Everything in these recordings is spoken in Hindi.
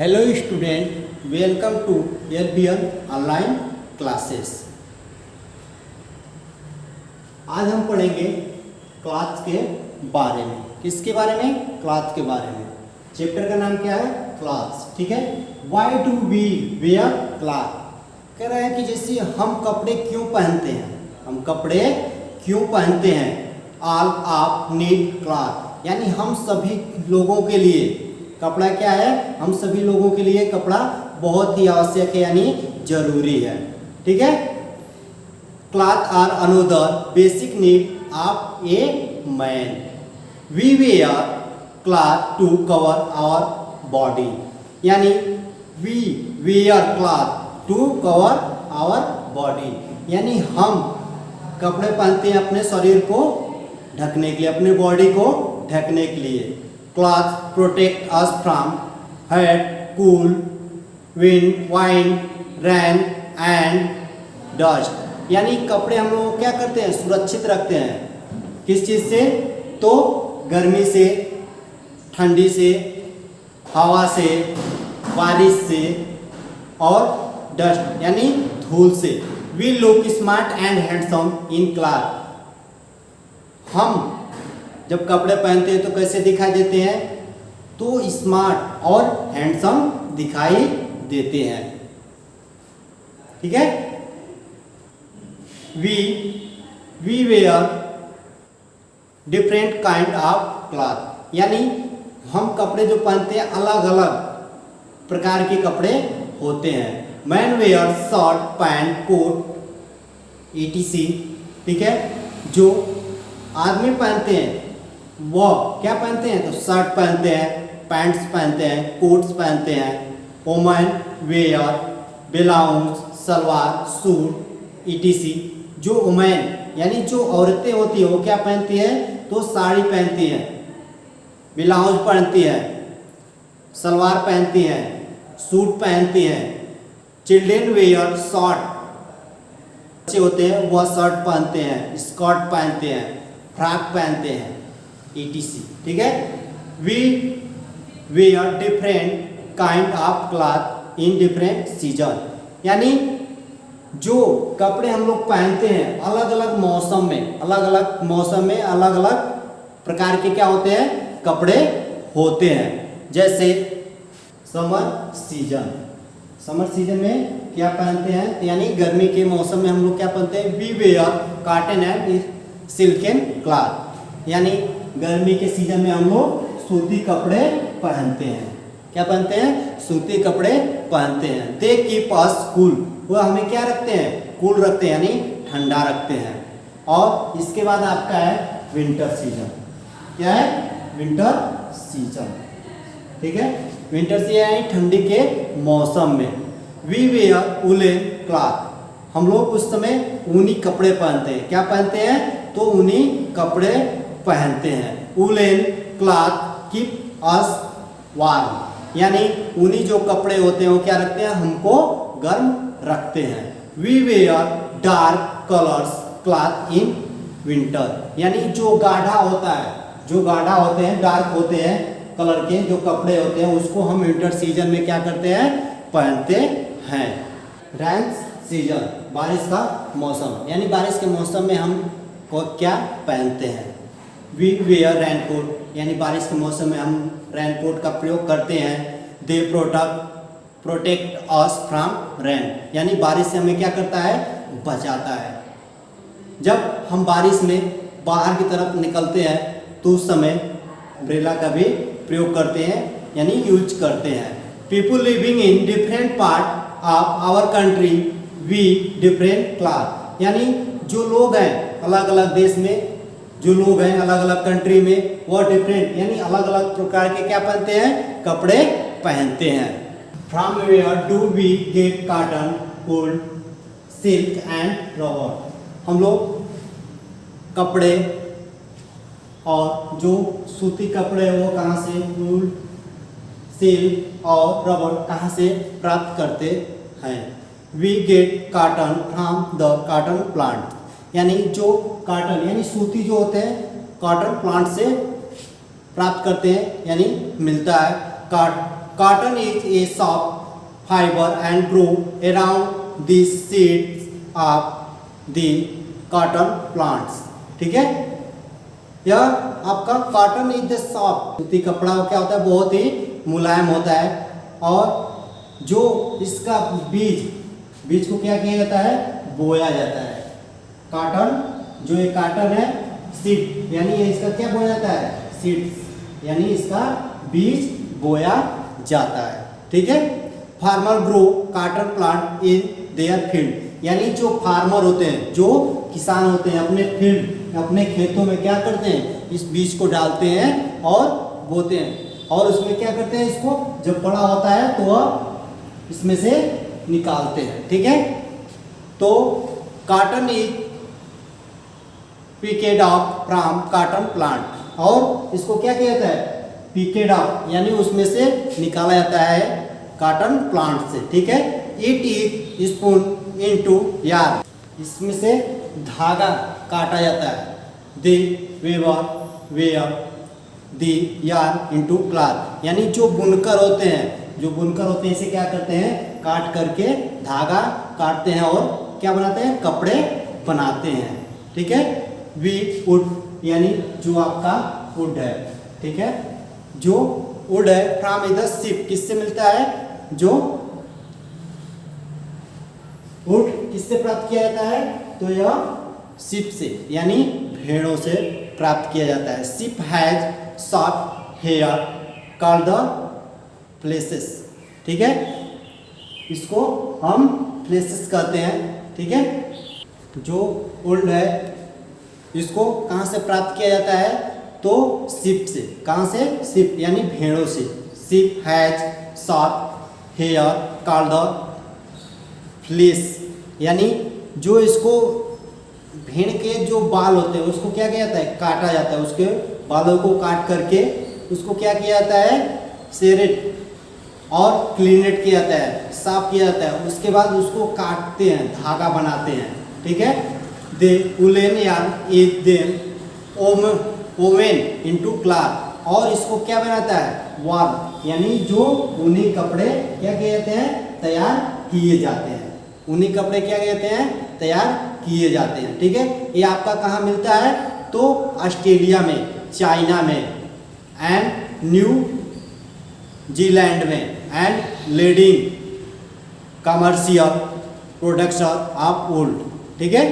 Hello student, welcome to LBN online classes. आज हम पढ़ेंगे क्लॉथ के बारे में। किसके बारे में? क्लॉथ के बारे में। चैप्टर का नाम क्या है? क्लॉथ्स। ठीक है। Why do we wear cloth? कह रहा है कि जैसे हम कपड़े क्यों पहनते हैं, हम कपड़े क्यों पहनते हैं। ऑल ऑफ नीड क्लॉथ, यानी हम सभी लोगों के लिए कपड़ा क्या है, हम सभी लोगों के लिए कपड़ा बहुत ही आवश्यक है, यानी जरूरी है। ठीक है। Cloth are another basic need of a man. We wear cloth to cover our body, यानी we wear cloth to cover our body, यानी हम कपड़े पहनते हैं अपने शरीर को ढकने के लिए, अपने बॉडी को ढकने के लिए। Clothes protect us from heat, cool, wind, rain and dust, यानी कपड़े हम लोग क्या करते हैं, सुरक्षित रखते हैं। किस चीज़ से? तो गर्मी से, ठंडी से, हवा से, बारिश से और डस्ट यानी धूल से। We look smart and handsome in clothes। हम जब कपड़े पहनते हैं तो कैसे दिखाई देते हैं? तो स्मार्ट और हैंडसम दिखाई देते हैं। ठीक है। We wear different kind of cloth, यानी हम कपड़े जो पहनते हैं अलग अलग प्रकार के कपड़े होते हैं। Man wear shirt, pant, coat etc। ठीक है। जो आदमी पहनते हैं वो क्या पहनते हैं? तो शर्ट पहनते हैं, पैंट्स पहनते हैं, कोट्स पहनते हैं। Women wear blouse, salwar, suit etc। जो वुमेन यानी जो औरतें होती हैं वो क्या पहनती हैं? तो साड़ी पहनती हैं, ब्लाउज पहनती हैं, सलवार पहनती हैं, सूट पहनती हैं। चिल्ड्रेन वेयर शॉर्ट, बच्चे होते हैं वह शर्ट पहनते हैं, स्कर्ट पहनते हैं, फ्रॉक पहनते हैं etc। ठीक है। We wear different kind of cloth in different season, यानी जो कपड़े हम लोग पहनते हैं अलग अलग मौसम में, अलग अलग मौसम में अलग अलग प्रकार के क्या होते हैं? कपड़े होते हैं। जैसे समर सीजन, समर सीजन में क्या पहनते हैं? यानी गर्मी के मौसम में हम लोग क्या पहनते हैं? We wear cotton and silken cloth, यानी गर्मी के सीजन में हम लोग सूती कपड़े पहनते हैं। क्या पहनते हैं? सूती कपड़े पहनते हैं। दे कीप अस कूल, वो हमें क्या रखते हैं? कूल रखते हैं, यानी ठंडा रखते हैं। और इसके बाद आपका है विंटर सीजन। क्या है? Winter season. ठीक है। विंटर सीजन यानी ठंडी के मौसम में। वी वेयर वुलन क्लॉथ, हम लोग उस समय ऊनी कपड़े पहनते हैं। क्या पहनते हैं? तो ऊनी कपड़े पहनते हैं। Woollen cloth keep us warm, यानी ऊनी जो कपड़े होते हैं वो क्या रखते हैं? हमको गर्म रखते हैं। We wear dark colours cloth in winter, यानी जो गाढ़ा होता है, जो गाढ़ा होते हैं, डार्क होते हैं कलर के जो कपड़े होते हैं उसको हम विंटर सीजन में क्या करते हैं? पहनते हैं। रेन सीजन, बारिश का मौसम, यानी बारिश के मौसम में हम को क्या पहनते हैं? वी वेयर रेनकोट, यानी बारिश के मौसम में हम रेनकोट का प्रयोग करते हैं। They protect us from rain, यानी बारिश से हमें क्या करता है? बचाता है। जब हम बारिश में बाहर की तरफ निकलते हैं तो उस समय अम्ब्रेला का भी प्रयोग करते हैं, यानी यूज करते हैं। People living in different part of our country we different cloth, यानी जो लोग हैं अलग अलग देश में, जो लोग हैं अलग अलग कंट्री में, वो डिफरेंट यानी अलग अलग प्रकार के क्या पहनते हैं? कपड़े पहनते हैं। From where do we get cotton, wool, silk and rubber, हम लोग कपड़े और जो सूती कपड़े वो कहाँ से? वूल, सिल्क और रबर कहाँ से प्राप्त करते हैं? We get cotton from the cotton plant, यानी जो कॉटन यानी सूती जो होते हैं कॉटन प्लांट से प्राप्त करते हैं, यानी मिलता है। cotton is a soft fiber and grow around the seeds of the cotton plants. ठीक है, यह आपका कॉटन इज द सॉफ्ट, सूती कपड़ा क्या होता है, बहुत ही मुलायम होता है। और जो इसका बीज को क्या किया जाता है, बोया जाता है। कॉटन, जो ये कॉटन है, सीड यानी ये इसका क्या बोया जाता है, सीड्स यानी इसका बीज बोया जाता है। ठीक है, farmer grow cotton plant in their field, यानी जो फार्मर होते हैं, जो किसान होते हैं, अपने फील्ड, अपने खेतों में क्या करते हैं, इस बीज को डालते हैं और बोते हैं, और उसमें क्या करते हैं, इसको जब बड़ा होता है तो वह इसमें से निकालते हैं। ठीक है, तो cotton is picked off from cotton plant, और इसको क्या किया जाता है, पिकेड ऑफ यानी उसमें से निकाला जाता है कॉटन प्लांट से। ठीक है, it is spun into yarn, इसमें से धागा काटा जाता है। The weaver wear the yarn into cloth, यानी जो बुनकर होते हैं, इसे क्या करते हैं, काट करके धागा काटते हैं और क्या बनाते हैं, कपड़े बनाते हैं। ठीक है, वी वुड यानी जो आपका वुड है। ठीक है, जो वुड है फ्रॉम इधर शिप, किससे मिलता है, जो वुड किससे प्राप्त किया जाता है, तो यह शिप से यानी भेड़ों से प्राप्त किया जाता है। Sheep has soft hair called the fleeces. ठीक है, इसको हम फ्लेसेस कहते हैं। ठीक है, जो वुड है इसको कहाँ से प्राप्त किया जाता है, तो शिप से। कहाँ से, शिप यानी भेड़ों से। Sheep has soft hair called the fleece, यानी जो इसको भेड़ के जो बाल होते हैं उसको क्या किया जाता है, काटा जाता है, उसके बालों को काट करके उसको क्या किया जाता है, सेरेट और क्लीनेट किया जाता है, साफ किया जाता है। उसके बाद उसको काटते हैं, धागा बनाते हैं। ठीक है, the woollen yarn is then woven into cloth, और इसको क्या बनाता है, वार्म यानी जो ऊनी कपड़े क्या किए जाते हैं, तैयार किए जाते हैं। ऊनी कपड़े क्या कहते हैं, तैयार किए जाते हैं। ठीक है, ये आपका कहाँ मिलता है, तो ऑस्ट्रेलिया में, चाइना में एंड न्यू जीलैंड में, and leading commercial production of wool. ठीक है,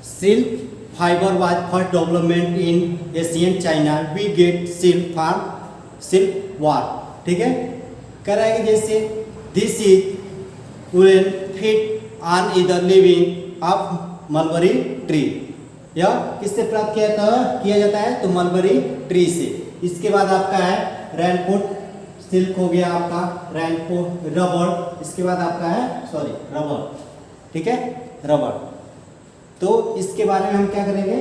silk fibre was first development in Asian China, we get silk from silkworm. ठीक है, कह रहा है कि जैसे this is woollen fit on इधर लिविंग ऑफ मलबरी ट्री, यह किससे प्राप्त किया जाता है, तो मलबरी ट्री से। इसके बाद आपका है रेनकोट, सिल्क हो गया आपका, रेनकोट रबर, इसके बाद आपका है रबर। ठीक है, रबर, तो इसके बारे में हम क्या करेंगे,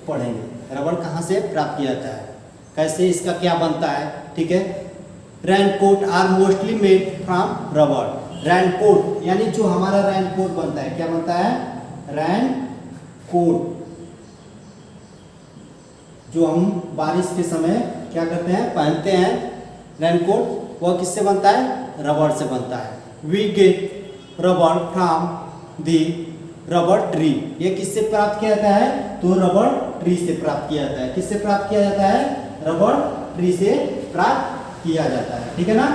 पढ़ेंगे रबर कहाँ से प्राप्त किया जाता है, कैसे इसका क्या बनता है। ठीक है, raincoat are mostly made from rubber. Raincoat यानी जो हमारा रेनकोट बनता है, क्या बनता है, रेनकोट, जो हम बारिश के समय क्या करते हैं, पहनते हैं रेनकोट, वह किससे बनता है, रबर से बनता है। We get rubber from the rubber tree, ये किससे प्राप्त किया जाता है, तो रबर ट्री से प्राप्त किया जाता है। किससे प्राप्त किया जाता है, रबर ट्री से प्राप्त किया जाता है। ठीक है ना।